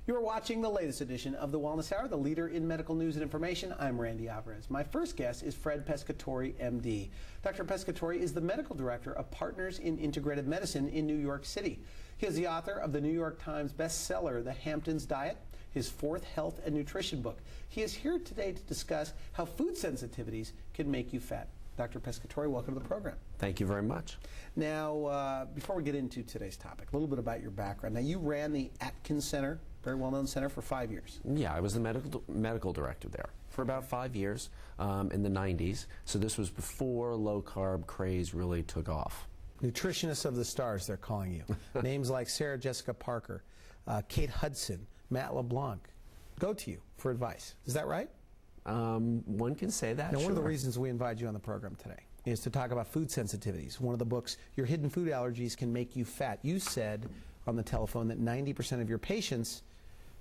You're watching the latest edition of the Wellness Hour, the leader in medical news and information. I'm Randy Alvarez. My first guest is Fred Pescatore, MD. Dr. Pescatore is the medical director of Partners in Integrative Medicine in New York City. He is the author of the New York Times bestseller, The Hamptons Diet, his fourth health and nutrition book. He is here today to discuss how food sensitivities can make you fat. Dr. Pescatore, welcome to the program. Thank you very much. Now, before we get into today's topic, a little bit about your background. Now, you ran the Atkins Center, very well-known center, for 5 years. Yeah, I was the medical director there for about 5 years in the 90s. So this was before low-carb craze really took off. Nutritionist of the stars, they're calling you. Names like Sarah Jessica Parker, Kate Hudson, Matt LeBlanc go to you for advice. Is that right? One can say that. Now, sure. one of the reasons we invite you on the program today is to talk about food sensitivities. One of the books, Your Hidden Food Allergies Can Make You Fat. You said on the telephone that 90% of your patients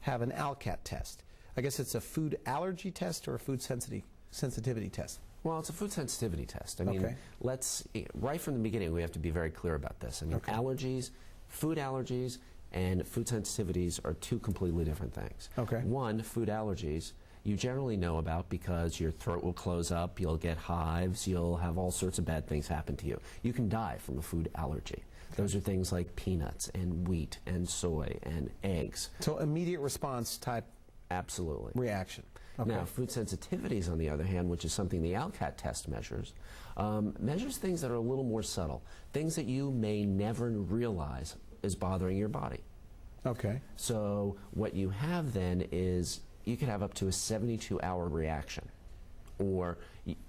have an ALCAT test. I guess it's a food allergy test or a food sensitivity test? Well, it's a food sensitivity test. I mean, right from the beginning, we have to be very clear about this. I mean, allergies, food allergies, and food sensitivities are two completely different things. Okay. One, food allergies, you generally know about because your throat will close up, you'll get hives, you'll have all sorts of bad things happen to you. You can die from a food allergy. Okay. Those are things like peanuts and wheat and soy and eggs. So immediate response type Absolutely. reaction. Okay. Now, food sensitivities, on the other hand, which is something the ALCAT test measures, measures things that are a little more subtle, things that you may never realize is bothering your body. Okay. So what you have then is you can have up to a 72-hour reaction, or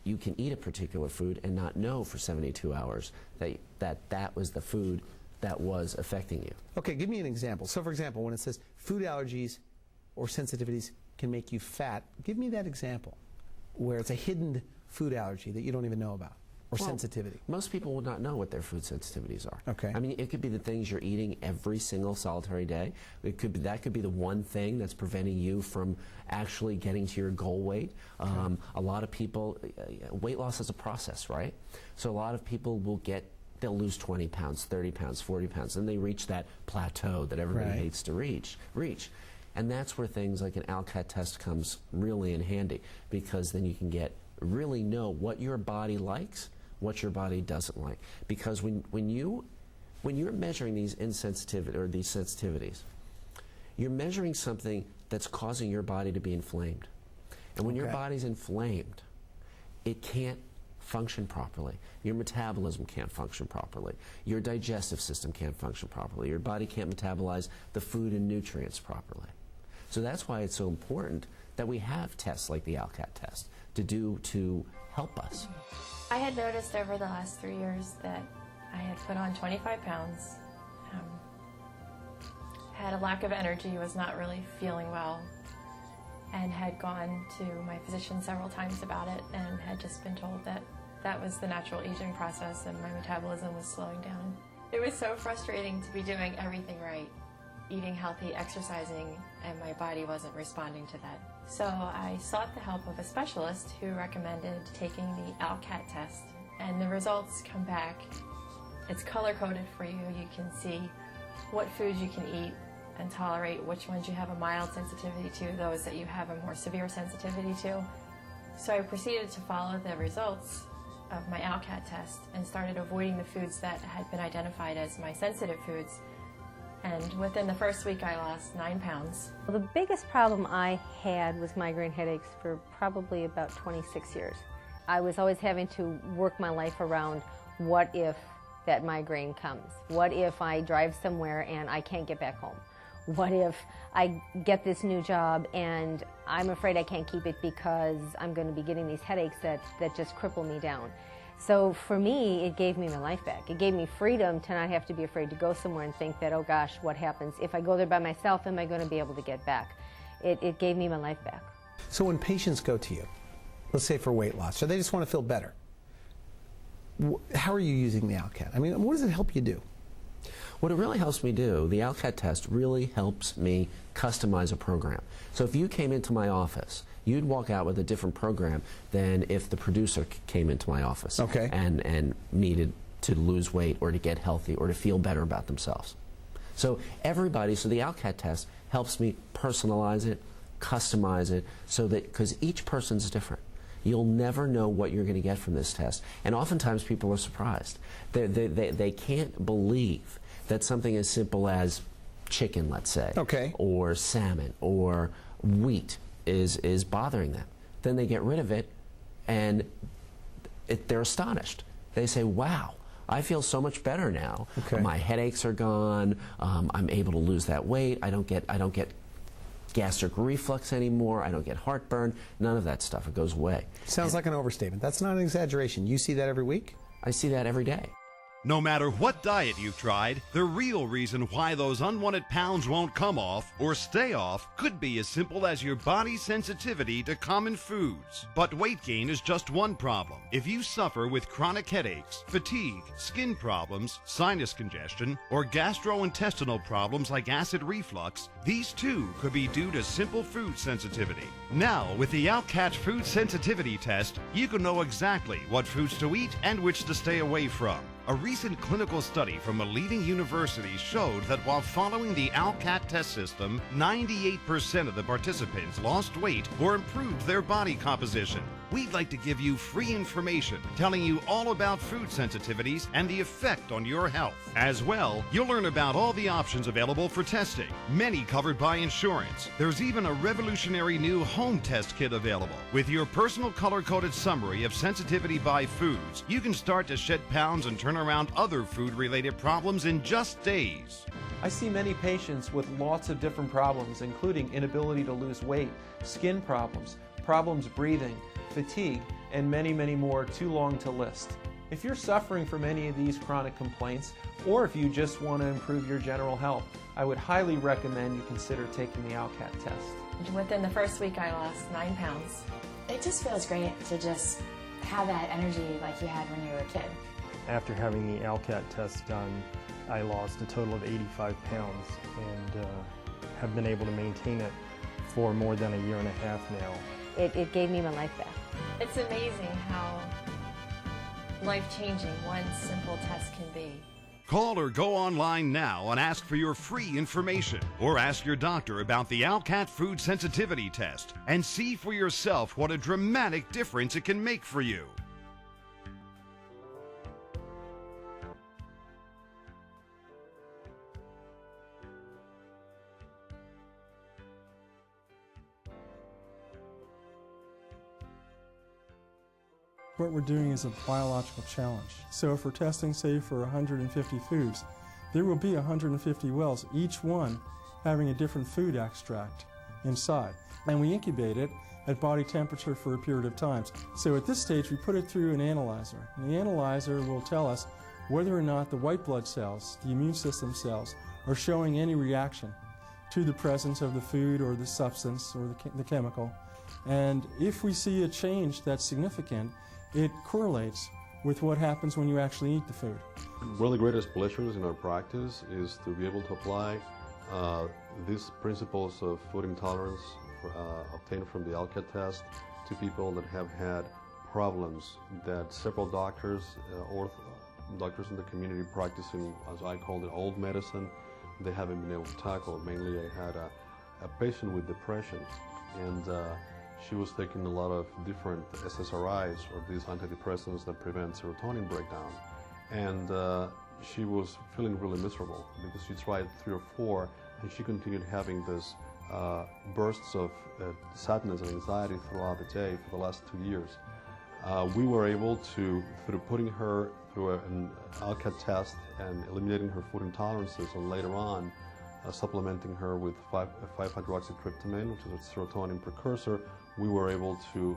you can eat a particular food and not know for 72 hours that was the food that was affecting you. Okay, give me an example. So, for example, when it says food allergies or sensitivities can make you fat, give me that example where it's a hidden food allergy that you don't even know about, or sensitivity. Most people will not know what their food sensitivities are. Okay. I mean, it could be the things you're eating every single solitary day. That could be the one thing that's preventing you from actually getting to your goal weight. Okay. A lot of people, weight loss is a process, right? So a lot of people they'll lose 20 pounds, 30 pounds, 40 pounds, and they reach that plateau that everybody hates to reach. And that's where things like an ALCAT test comes really in handy, because then you can really know what your body likes, what your body doesn't like. Because when you're measuring these these sensitivities, you're measuring something that's causing your body to be inflamed. And when your body's inflamed, it can't function properly. Your metabolism can't function properly. Your digestive system can't function properly. Your body can't metabolize the food and nutrients properly. So that's why it's so important that we have tests like the ALCAT test to help us. I had noticed over the last 3 years that I had put on 25 pounds, had a lack of energy, was not really feeling well, and had gone to my physician several times about it and had just been told that that was the natural aging process and my metabolism was slowing down. It was so frustrating to be doing everything right, eating healthy, exercising, and my body wasn't responding to that. So I sought the help of a specialist who recommended taking the ALCAT test, and the results come back. It's color-coded for you. You can see what foods you can eat and tolerate, which ones you have a mild sensitivity to, those that you have a more severe sensitivity to. So I proceeded to follow the results of my ALCAT test and started avoiding the foods that had been identified as my sensitive foods. And within the first week, I lost 9 pounds. Well, the biggest problem I had was migraine headaches for probably about 26 years. I was always having to work my life around what if that migraine comes? What if I drive somewhere and I can't get back home? What if I get this new job and I'm afraid I can't keep it because I'm going to be getting these headaches that just cripple me down? So for me, it gave me my life back. It gave me freedom to not have to be afraid to go somewhere and think that, oh gosh, what happens? If I go there by myself, am I going to be able to get back? It gave me my life back. So when patients go to you, let's say for weight loss, so they just want to feel better, how are you using the ALCAT? I mean, what does it help you do? What it really helps me do, the ALCAT test really helps me customize a program. So if you came into my office, you'd walk out with a different program than if the producer came into my office and needed to lose weight or to get healthy or to feel better about themselves. So the ALCAT test helps me personalize it, customize it, so that, because each person's different. You'll never know what you're going to get from this test. And oftentimes people are surprised. They can't believe that something as simple as chicken, let's say, or salmon, or wheat is bothering them. Then they get rid of it, and they're astonished. They say, wow, I feel so much better now. My headaches are gone. I'm able to lose that weight. I don't get gastric reflux anymore. I don't get heartburn. None of that stuff. It goes away. Sounds like an overstatement. That's not an exaggeration. You see that every week? I see that every day. No matter what diet you've tried, the real reason why those unwanted pounds won't come off or stay off could be as simple as your body's sensitivity to common foods. But weight gain is just one problem. If you suffer with chronic headaches, fatigue, skin problems, sinus congestion, or gastrointestinal problems like acid reflux, these too could be due to simple food sensitivity. Now, with the ALCAT Food Sensitivity Test, you can know exactly what foods to eat and which to stay away from. A recent clinical study from a leading university showed that while following the ALCAT test system, 98% of the participants lost weight or improved their body composition. We'd like to give you free information telling you all about food sensitivities and the effect on your health. As well, you'll learn about all the options available for testing, many covered by insurance. There's even a revolutionary new home test kit available. With your personal color-coded summary of sensitivity by foods, you can start to shed pounds and turn around other food-related problems in just days. I see many patients with lots of different problems, including inability to lose weight, skin problems, problems breathing, fatigue, and many, many more too long to list. If you're suffering from any of these chronic complaints, or if you just want to improve your general health, I would highly recommend you consider taking the ALCAT test. Within the first week, I lost 9 pounds. It just feels great to just have that energy like you had when you were a kid. After having the ALCAT test done, I lost a total of 85 pounds and have been able to maintain it for more than a year and a half now. It gave me my life back. It's amazing how life-changing one simple test can be. Call or go online now and ask for your free information, or ask your doctor about the ALCAT Food Sensitivity Test and see for yourself what a dramatic difference it can make for you. What we're doing is a biological challenge. So if we're testing, say, for 150 foods, there will be 150 wells, each one having a different food extract inside. And we incubate it at body temperature for a period of time. So at this stage, we put it through an analyzer. And the analyzer will tell us whether or not the white blood cells, the immune system cells, are showing any reaction to the presence of the food or the substance or the chemical. And if we see a change that's significant, it correlates with what happens when you actually eat the food. One of the greatest pleasures in our practice is to be able to apply these principles of food intolerance obtained from the ALCAT test to people that have had problems that several doctors or doctors in the community practicing, as I call it, old medicine, they haven't been able to tackle. Mainly I had a patient with depression, and she was taking a lot of different SSRIs, or these antidepressants that prevent serotonin breakdown. And she was feeling really miserable because she tried 3 or 4, and she continued having this bursts of sadness and anxiety throughout the day for the last 2 years. We were able to, through putting her through an ALCAT test and eliminating her food intolerances, and later on supplementing her with 5-hydroxytryptamine, which is a serotonin precursor, we were able to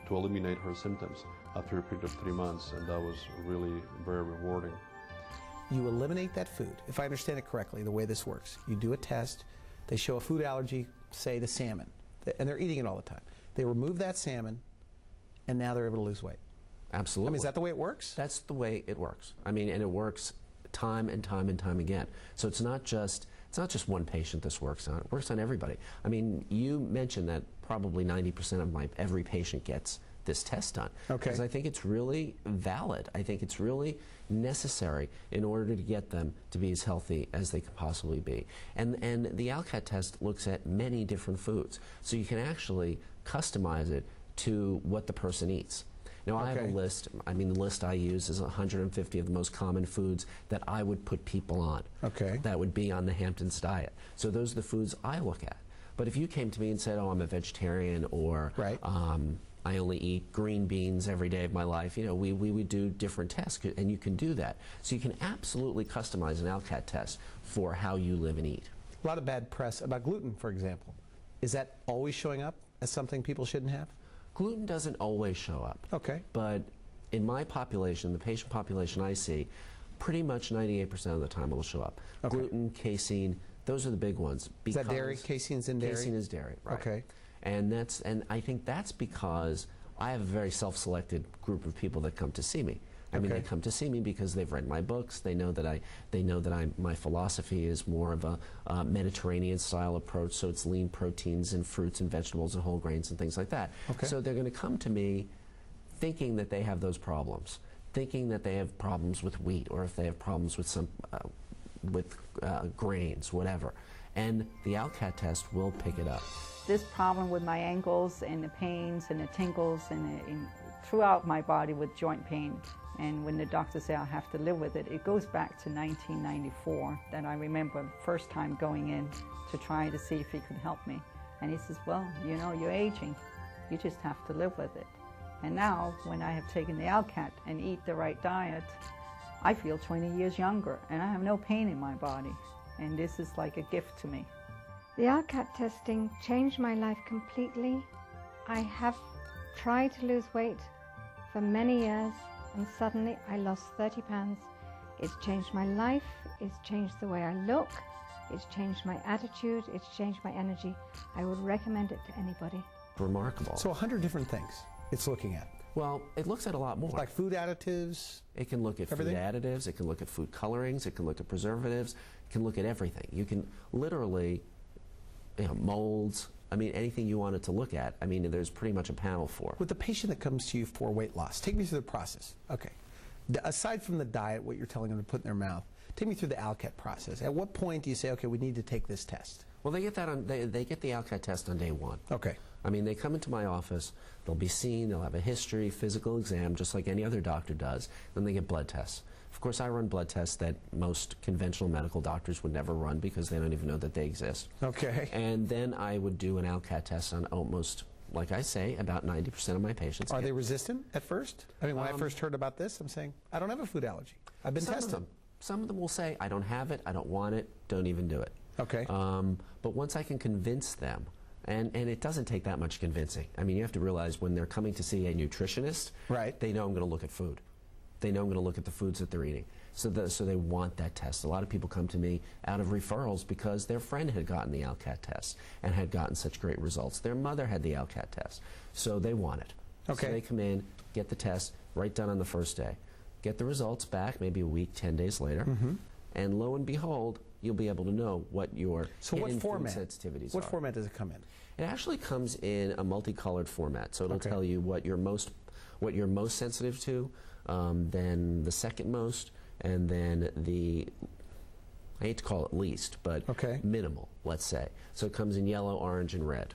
eliminate her symptoms after a period of 3 months, and that was really very rewarding. You eliminate that food. If I understand it correctly, the way this works, you do a test, they show a food allergy, say to salmon, and they're eating it all the time. They remove that salmon, and now they're able to lose weight. Absolutely. I mean, is that the way it works? That's the way it works. I mean, and it works time and time and time again. So it's not just one patient this works on. It works on everybody. I mean, you mentioned that probably 90% of every patient gets this test done. Okay. Because I think it's really valid. I think it's really necessary in order to get them to be as healthy as they can possibly be. And the ALCAT test looks at many different foods. So you can actually customize it to what the person eats. Now, I have a list. I mean, the list I use is 150 of the most common foods that I would put people on. Okay. That would be on the Hamptons diet. So those are the foods I look at. But if you came to me and said, oh, I'm a vegetarian, or I only eat green beans every day of my life, you know, we would do different tests, and you can do that. So you can absolutely customize an ALCAT test for how you live and eat. A lot of bad press about gluten, for example. Is that always showing up as something people shouldn't have? Gluten doesn't always show up. Okay. But in my population, the patient population I see, pretty much 98% of the time it will show up. Okay. Gluten, casein, those are the big ones. Is that dairy? Casein's in dairy? Casein is dairy, right. Okay. And I think that's because I have a very self-selected group of people that come to see me. I mean, they come to see me because they've read my books. They know that my philosophy is more of a Mediterranean style approach. So it's lean proteins and fruits and vegetables and whole grains and things like that. Okay. So they're going to come to me thinking that they have those problems, thinking that they have problems with wheat, or if they have problems with some grains, whatever. And the ALCAT test will pick it up. This problem with my ankles and the pains and the tingles and throughout my body with joint pain. And when the doctor said I have to live with it, it goes back to 1994 that I remember the first time going in to try to see if he could help me. And he says, well, you know, you're aging. You just have to live with it. And now, when I have taken the ALCAT and eat the right diet, I feel 20 years younger, and I have no pain in my body. And this is like a gift to me. The ALCAT testing changed my life completely. I have tried to lose weight for many years, and suddenly I lost 30 pounds. It's changed my life, it's changed the way I look, it's changed my attitude, it's changed my energy. I would recommend it to anybody. Remarkable. So 100 different things it's looking at. Well, it looks at a lot more. Like food additives? It can look at everything? Food additives, it can look at food colorings, it can look at preservatives, it can look at everything. You can literally, you know, molds, I mean, anything you want it to look at, I mean, there's pretty much a panel for. With the patient that comes to you for weight loss, take me through the process. Okay. Aside from the diet, what you're telling them to put in their mouth, take me through the ALCAT process. At what point do you say, okay, we need to take this test? Well, they get that on, they get the ALCAT test on day one. Okay. I mean, they come into my office, they'll be seen, they'll have a history, physical exam, just like any other doctor does, then they get blood tests. Of course, I run blood tests that most conventional medical doctors would never run because they don't even know that they exist. Okay. And then I would do an ALCAT test on almost, like I say, about 90% of my patients. Are they resistant at first? I mean, when I first heard about this, I'm saying, I don't have a food allergy. I've been tested. Some of them will say, I don't have it, I don't want it, don't even do it. Okay. But once I can convince them, and it doesn't take that much convincing. I mean, you have to realize when they're coming to see a nutritionist, they know I'm going to look at food. They know I'm going to look at the foods that they're eating. So they want that test. A lot of people come to me out of referrals because their friend had gotten the ALCAT test and had gotten such great results. Their mother had the ALCAT test, so they want it. Okay. So they come in, get the test, right done on the first day. Get the results back maybe a week, 10 days later, and lo and behold, you'll be able to know what your hidden food sensitivities are. What format does it come in? It actually comes in a multicolored format, so it'll tell you what you're most sensitive to, then the second most, and then the, I hate to call it least, but minimal, let's say. So it comes in yellow, orange, and red.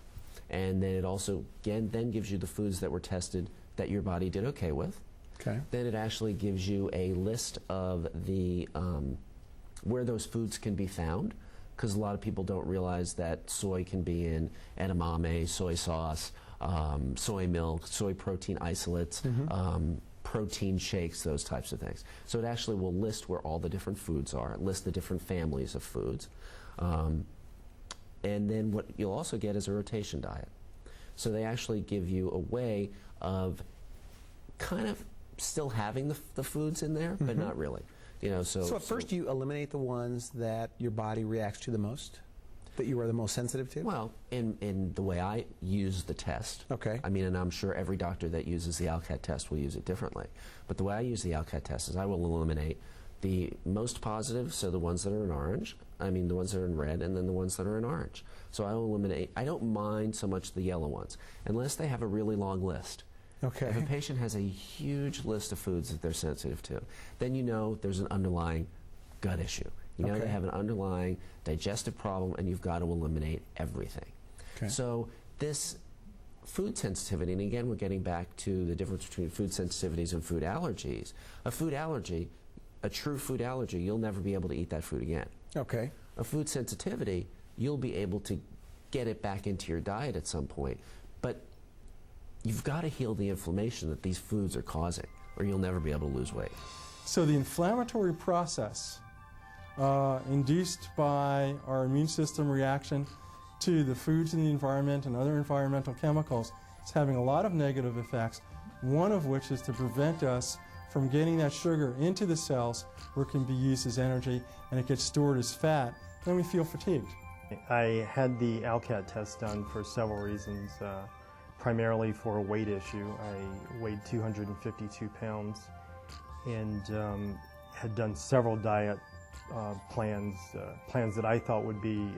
And then it also, again, then gives you the foods that were tested that your body did okay with. Okay. Then it actually gives you a list of the where those foods can be found, because a lot of people don't realize that soy can be in edamame, soy sauce, soy milk, soy protein isolates, protein shakes, those types of things. So it actually will list where all the different foods are, list the different families of foods. And then what you'll also get is a rotation diet. So they actually give you a way of kind of still having the foods in there, but not really. You know, so at first you eliminate the ones that your body reacts to the most, that you are the most sensitive to? Well, in the way I use the test. Okay. I mean, and I'm sure every doctor that uses the ALCAT test will use it differently. But the way I use the ALCAT test is I will eliminate the most positive, so the ones that are in orange, I mean the ones that are in red, and then the ones that are in orange. So I will eliminate, I don't mind so much the yellow ones, unless they have a really long list. Okay. If a patient has a huge list of foods that they're sensitive to, then you know there's an underlying gut issue. You know they have an underlying digestive problem, and you've got to eliminate everything. Okay. So this food sensitivity, and again we're getting back to the difference between food sensitivities and food allergies. A food allergy, a true food allergy, you'll never be able to eat that food again. Okay. A food sensitivity, you'll be able to get it back into your diet at some point, but you've got to heal the inflammation that these foods are causing, or you'll never be able to lose weight. So the inflammatory process induced by our immune system reaction to the foods in the environment and other environmental chemicals is having a lot of negative effects, one of which is to prevent us from getting that sugar into the cells where it can be used as energy and it gets stored as fat. Then we feel fatigued. I had the ALCAT test done for several reasons, primarily for a weight issue. I weighed 252 pounds and had done several diet plans that I thought would be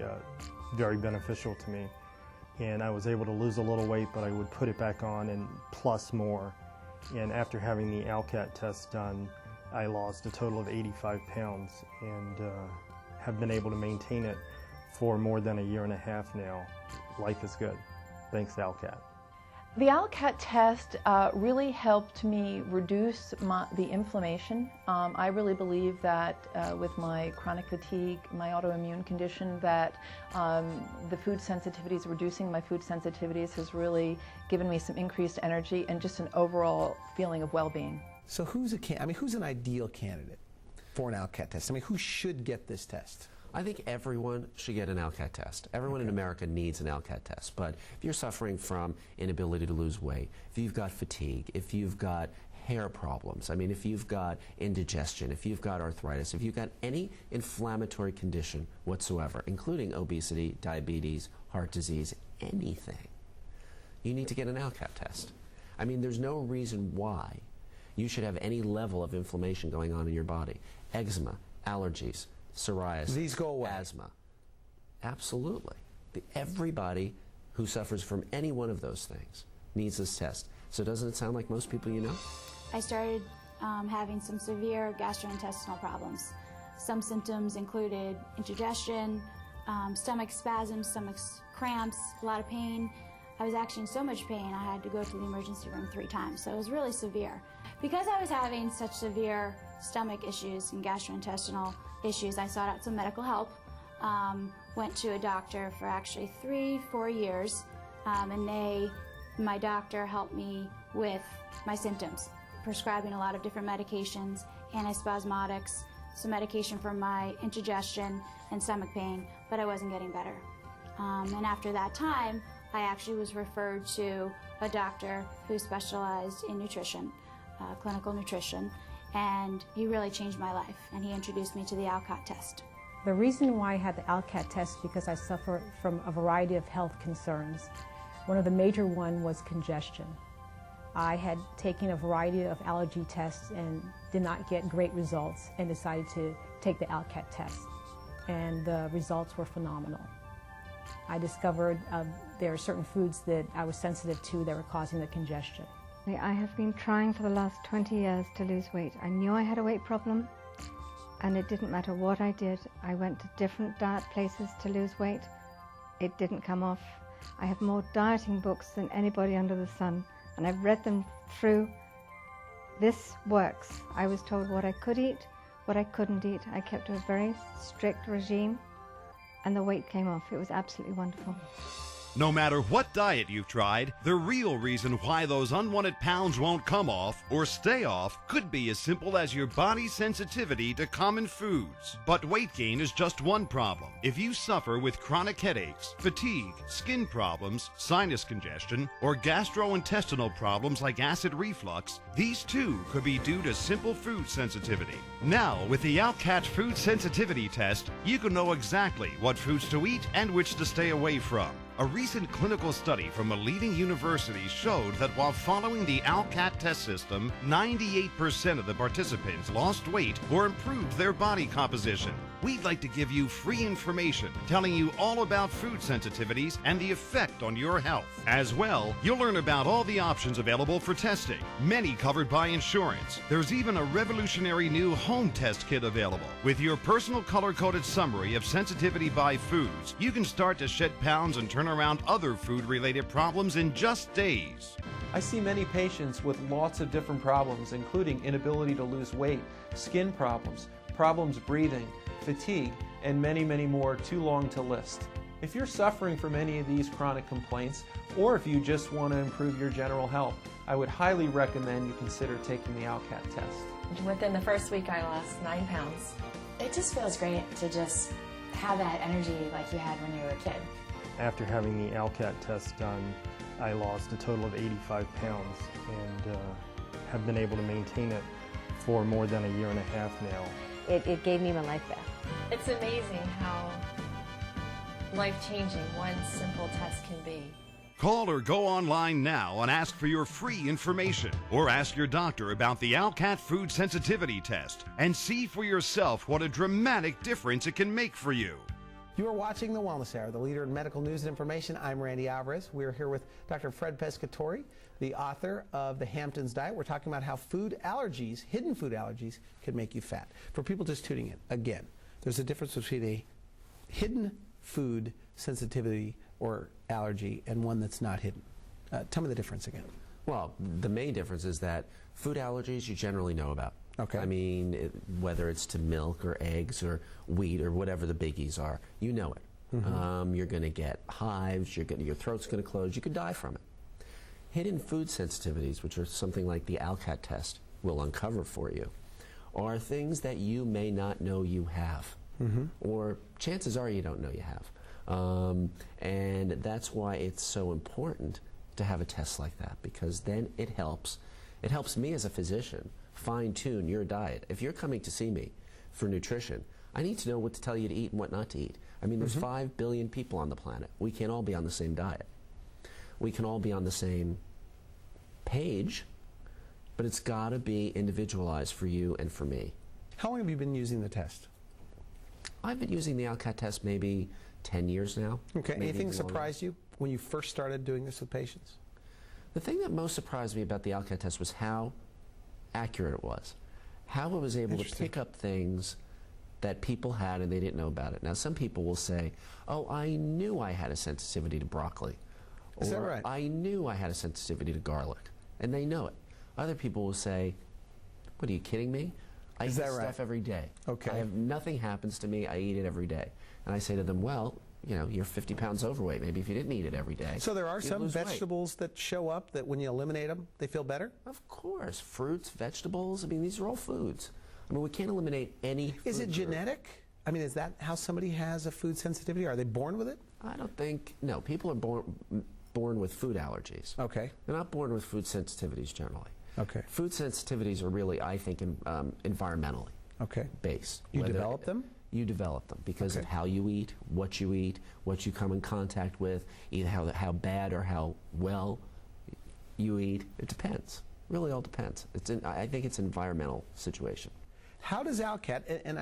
very beneficial to me. And I was able to lose a little weight, but I would put it back on and plus more. And after having the ALCAT test done, I lost a total of 85 pounds and have been able to maintain it for more than a year and a half now. Life is good. Thanks, ALCAT. The ALCAT test really helped me reduce the inflammation. I really believe that with my chronic fatigue, my autoimmune condition, that the food sensitivities, reducing my food sensitivities has really given me some increased energy and just an overall feeling of well-being. So who's an ideal candidate for an ALCAT test? I mean, who should get this test? I think everyone should get an ALCAT test. Everyone in America needs an ALCAT test. But if you're suffering from inability to lose weight, if you've got fatigue, if you've got hair problems, I mean, if you've got indigestion, if you've got arthritis, if you've got any inflammatory condition whatsoever, including obesity, diabetes, heart disease, anything, you need to get an ALCAT test. I mean, there's no reason why you should have any level of inflammation going on in your body. Eczema, allergies, psoriasis, these go away. Asthma. Absolutely. Everybody who suffers from any one of those things needs this test. So doesn't it sound like most people you know? I started having some severe gastrointestinal problems. Some symptoms included indigestion, stomach spasms, stomach cramps, a lot of pain. I was actually in so much pain I had to go to the emergency room 3 times, so it was really severe. Because I was having such severe stomach issues and gastrointestinal issues, I sought out some medical help, went to a doctor for actually 3-4 years, and my doctor helped me with my symptoms, prescribing a lot of different medications, antispasmodics, some medication for my indigestion and stomach pain, but I wasn't getting better. And after that time, I actually was referred to a doctor who specialized in nutrition, clinical nutrition, and he really changed my life, and he introduced me to the ALCAT test. The reason why I had the ALCAT test because I suffer from a variety of health concerns. One of the major ones was congestion. I had taken a variety of allergy tests and did not get great results and decided to take the ALCAT test, and the results were phenomenal. I discovered there are certain foods that I was sensitive to that were causing the congestion. I have been trying for the last 20 years to lose weight. I knew I had a weight problem, and it didn't matter what I did. I went to different diet places to lose weight. It didn't come off. I have more dieting books than anybody under the sun, and I've read them through. This works. I was told what I could eat, what I couldn't eat. I kept a very strict regime, and the weight came off. It was absolutely wonderful. No matter what diet you've tried, the real reason why those unwanted pounds won't come off or stay off could be as simple as your body's sensitivity to common foods. But weight gain is just one problem. If you suffer with chronic headaches, fatigue, skin problems, sinus congestion, or gastrointestinal problems like acid reflux, these too could be due to simple food sensitivity. Now, with the ALCAT food sensitivity test, you can know exactly what foods to eat and which to stay away from. A recent clinical study from a leading university showed that while following the ALCAT test system, 98% of the participants lost weight or improved their body composition. we'd like to give you free information telling you all about food sensitivities and the effect on your health. As well, you'll learn about all the options available for testing, many covered by insurance. There's even a revolutionary new home test kit available. With your personal color-coded summary of sensitivity by foods, you can start to shed pounds and turn around other food-related problems in just days. I see many patients with lots of different problems, including inability to lose weight, skin problems, problems breathing, fatigue, and many, many more too long to list. If you're suffering from any of these chronic complaints, or if you just want to improve your general health, I would highly recommend you consider taking the ALCAT test. Within the first week, I lost 9 pounds. It just feels great to just have that energy like you had when you were a kid. After having the ALCAT test done, I lost a total of 85 pounds and have been able to maintain it for more than a year and a half now. It gave me my life back. It's amazing how life-changing one simple test can be. Call or go online now and ask for your free information, or ask your doctor about the ALCAT food sensitivity test and see for yourself what a dramatic difference it can make for you. You are watching The Wellness Hour, the leader in medical news and information. I'm Randy Alvarez. We're here with Dr. Fred Pescatore, the author of The Hamptons Diet. We're talking about how food allergies, hidden food allergies, can make you fat. For people just tuning in, again, there's a difference between a hidden food sensitivity or allergy and one that's not hidden. Tell me the difference again. Well, the main difference is that food allergies you generally know about. Okay. I mean, whether it's to milk or eggs or wheat or whatever the biggies are, you know it. Mm-hmm. You're going to get hives, your throat's going to close, you could die from it. Hidden food sensitivities, which are something like the ALCAT test will uncover for you, are things that you may not know you have. Mm-hmm. Or chances are you don't know you have. And that's why it's so important to have a test like that, because then it helps me as a physician fine-tune your diet. If you're coming to see me for nutrition, I need to know what to tell you to eat and what not to eat. I mean, there's 5 billion people on the planet. We can't all be on the same diet. We can all be on the same page, but it's got to be individualized for you and for me. How long have you been using the test? I've been using the ALCAT test maybe 10 years now. Okay. Maybe Anything longer. surprised you when you first started doing this with patients? The thing that most surprised me about the ALCAT test was how accurate it was. How it was able to pick up things that people had and they didn't know about it. Now, some people will say, oh, I knew I had a sensitivity to broccoli. Is that right? I knew I had a sensitivity to garlic. And they know it. Other people will say, what, are you kidding me? I eat this stuff every day. Okay. Nothing happens to me. I eat it every day. And I say to them, well, you know, you're 50 pounds overweight. Maybe if you didn't eat it every day. So there are you'd some lose weight. vegetables that show up that when you eliminate them, they feel better? Of course. Fruits, vegetables. I mean, these are all foods. I mean, we can't eliminate any food. Is it genetic? I mean, is that how somebody has a food sensitivity? Are they born with it? I don't think, no. People are born with food allergies. Okay. They're not born with food sensitivities generally. Okay. Food sensitivities are really, I think, environmentally based. You develop them? You develop them because of how you eat, what you come in contact with, either how bad or how well you eat. It depends. Really all depends. I think it's an environmental situation. How does ALCAT, and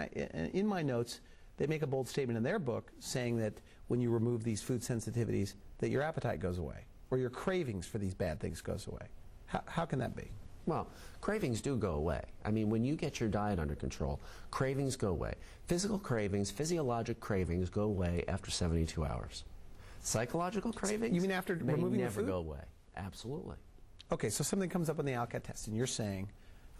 in my notes, they make a bold statement in their book saying that when you remove these food sensitivities, that your appetite goes away, or your cravings for these bad things goes away. How can that be? Well, cravings do go away. I mean, when you get your diet under control, cravings go away. Physical cravings, physiologic cravings go away after 72 hours. Psychological cravings, you mean after removing the food? never go away. Absolutely. Okay, so something comes up on the ALCAT test, and you're saying,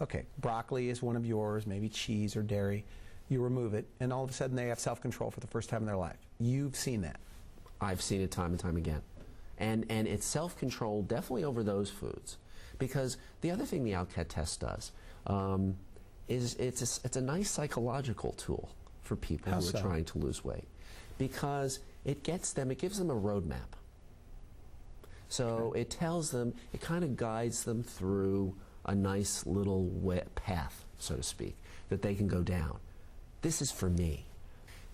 okay, broccoli is one of yours, maybe cheese or dairy. You remove it, and all of a sudden they have self-control for the first time in their life. You've seen that. I've seen it time and time again. And it's self-control definitely over those foods. Because the other thing the ALCAT test does is it's a nice psychological tool for people who are trying to lose weight. Because it gives them a roadmap. So it tells them, it kind of guides them through a nice little path, so to speak, that they can go down. This is for me.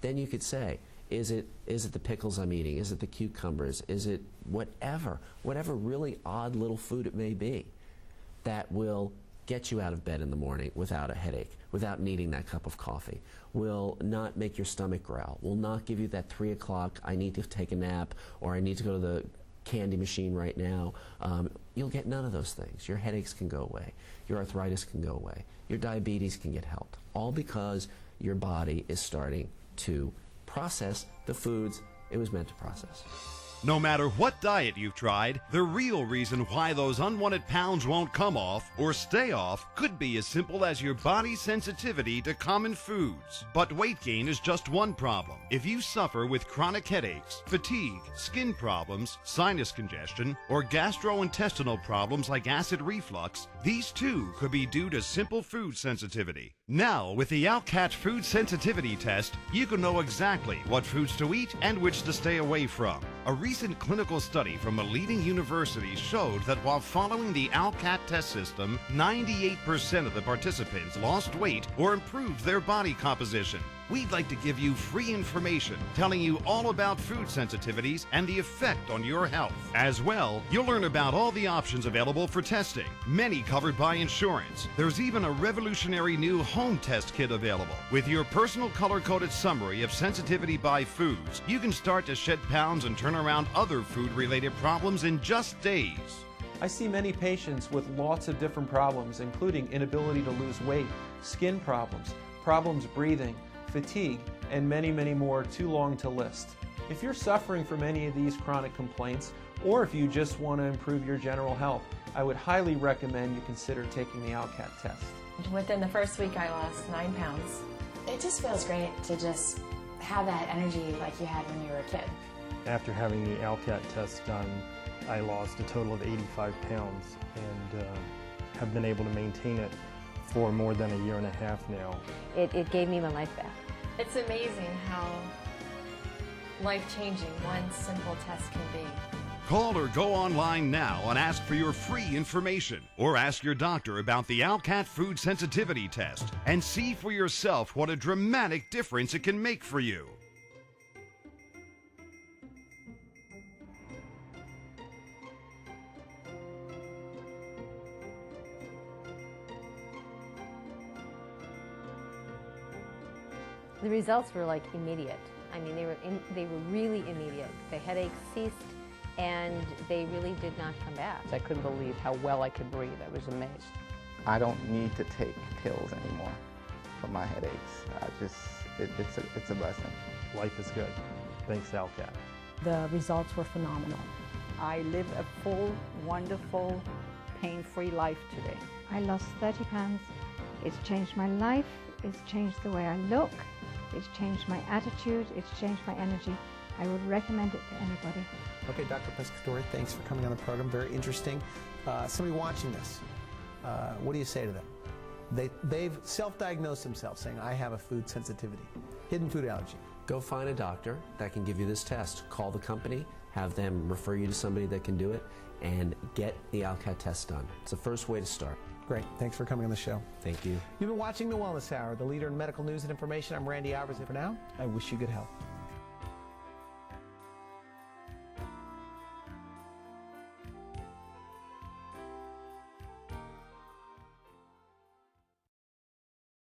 Then you could say, is it the pickles I'm eating? Is it the cucumbers? Is it whatever really odd little food it may be that will get you out of bed in the morning without a headache, without needing that cup of coffee, will not make your stomach growl, will not give you that 3 o'clock, I need to take a nap, or I need to go to the candy machine right now. You'll get none of those things. Your headaches can go away. Your arthritis can go away. Your diabetes can get helped. All because your body is starting to process the foods it was meant to process. No matter what diet you've tried, the real reason why those unwanted pounds won't come off or stay off could be as simple as your body's sensitivity to common foods. But weight gain is just one problem. If you suffer with chronic headaches, fatigue, skin problems, sinus congestion, or gastrointestinal problems like acid reflux, these too could be due to simple food sensitivity. Now, with the ALCAT Food Sensitivity Test, you can know exactly what foods to eat and which to stay away from. A recent clinical study from a leading university showed that while following the ALCAT test system, 98% of the participants lost weight or improved their body composition. We'd like to give you free information telling you all about food sensitivities and the effect on your health. As well, you'll learn about all the options available for testing, many covered by insurance. There's even a revolutionary new home test kit available. With your personal color-coded summary of sensitivity by foods, you can start to shed pounds and turn around other food-related problems in just days. I see many patients with lots of different problems, including inability to lose weight, skin problems, problems breathing, fatigue, and many, many more too long to list. If you're suffering from any of these chronic complaints, or if you just want to improve your general health, I would highly recommend you consider taking the ALCAT test. Within the first week, I lost 9 pounds. It just feels great to just have that energy like you had when you were a kid. After having the ALCAT test done, I lost a total of 85 pounds and have been able to maintain it for more than a year and a half now. It gave me my life back. It's amazing how life-changing one simple test can be. Call or go online now and ask for your free information, or ask your doctor about the ALCAT Food Sensitivity Test and see for yourself what a dramatic difference it can make for you. The results were like immediate. I mean, they were really immediate. The headaches ceased, and they really did not come back. I couldn't believe how well I could breathe. I was amazed. I don't need to take pills anymore for my headaches. It's a blessing. Life is good. Thanks, ALCAT. The results were phenomenal. I live a full, wonderful, pain-free life today. I lost 30 pounds. It's changed my life. It's changed the way I look. It's changed my attitude. It's changed my energy. I would recommend it to anybody. Okay, Dr. Pescatore, thanks for coming on the program. Very interesting. Somebody watching this, what do you say to them? They've self-diagnosed themselves saying, I have a food sensitivity, hidden food allergy. Go find a doctor that can give you this test. Call the company, have them refer you to somebody that can do it, and get the ALCAT test done. It's the first way to start. Great. Thanks for coming on the show. Thank you. You've been watching The Wellness Hour, the leader in medical news and information. I'm Randy Alvarez. For now, I wish you good health.